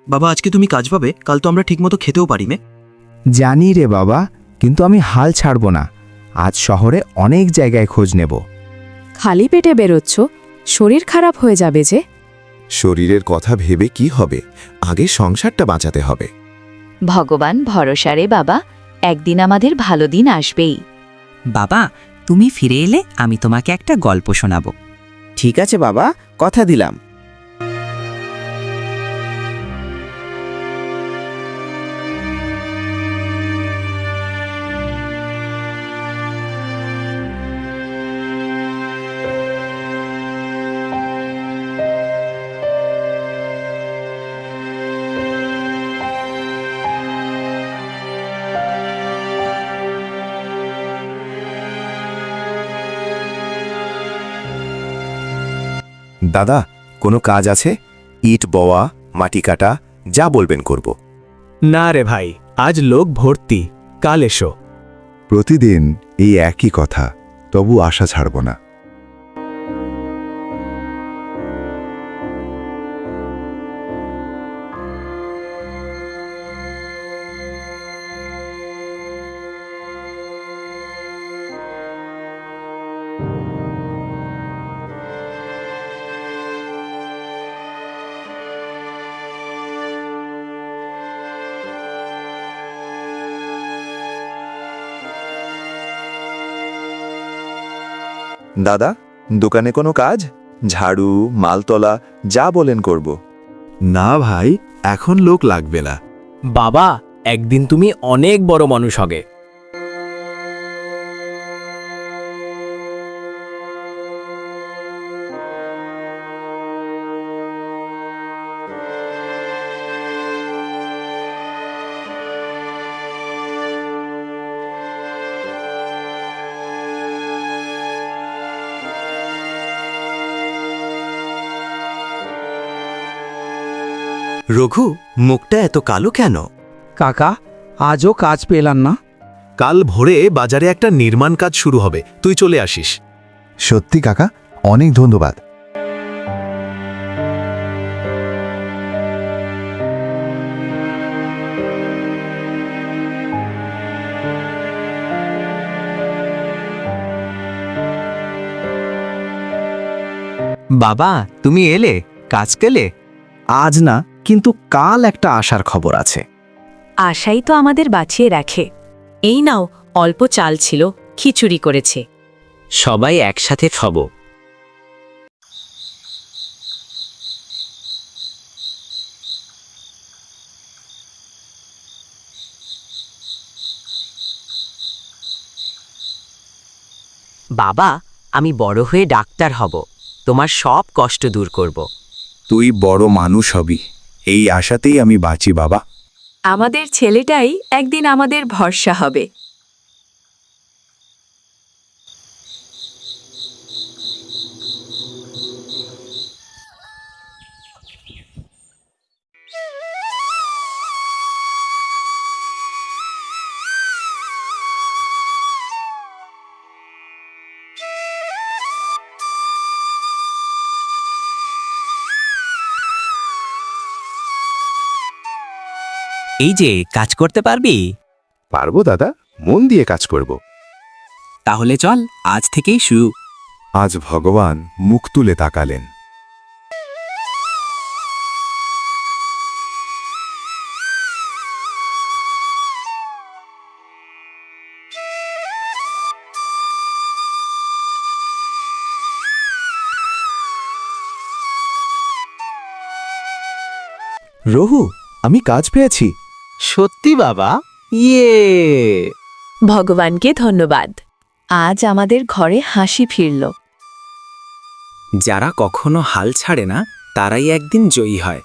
বাবা, আজকে তুমি কাজ পাবে, কাল তো আমরা ঠিকমতো খেতেও পারি মে। জানি রে বাবা, কিন্তু আমি হাল ছাড়ব না। আজ শহরে অনেক জায়গায় খোঁজ নেব। খালি পেটে বেরোচ্ছ, শরীর খারাপ হয়ে যাবে যে। শরীরের কথা ভেবে কি হবে, আগে সংসারটা বাঁচাতে হবে। ভগবান ভরসা রে বাবা, একদিন আমাদের ভালো দিন আসবেই। বাবা, তুমি ফিরে এলে আমি তোমাকে একটা গল্প শোনাবো। ঠিক আছে বাবা, কথা দিলাম। দাদা, কোনো কাজ আছে? ইট বওয়া, মাটি কাটা, যা বলবেন করব। না রে ভাই, আজ লোক ভর্তি, কাল এসো। প্রতিদিন এই একই কথা, তবু আশা ছাড়ব না। দাদা, দোকানে কোনো কাজ? ঝাড়ু, মালতলা, যা বলেন করব। না ভাই, এখন লোক লাগবে না। বাবা, একদিন তুমি অনেক বড় মানুষ হবে। রঘু, মুখটা এত কালো কেন? কাকা, আজও কাজ পেলাম না। কাল ভোরে বাজারে একটা নির্মাণ কাজ শুরু হবে, তুই চলে আসিস। সত্যি কাকা, অনেক ধন্যবাদ। বাবা, তুমি এলে, কাজ পেলে? আজ না, কিন্তু কাল একটা আশার খবর আছে। আশাই তো আমাদের বাঁচিয়ে রাখে। এই নাও, অল্প চাল ছিল, খিচুড়ি করেছে। সবাই একসাথে খাবো। বাবা, আমি বড় হয়ে ডাক্তার হব, তোমার সব কষ্ট দূর করব। তুই বড় মানুষ হবি, এই আশাতেই আমি বাঁচি বাবা। আমাদের ছেলেটাই একদিন আমাদের ভরসা হবে। এই যে, কাজ করতে পারবি? পারবো দাদা, মন দিয়ে কাজ করব। তাহলে চল, আজ থেকেই শুরু। আজ ভগবান মুখ তুলে তাকালেন। রঘু, আমি কাজ পেয়েছি। সত্যি বাবা? ইয়ে! ভগবানকে ধন্যবাদ। আজ আমাদের ঘরে হাসি ফিরল। যারা কখনো হাল ছাড়ে না, তারাই একদিন জয়ী হয়।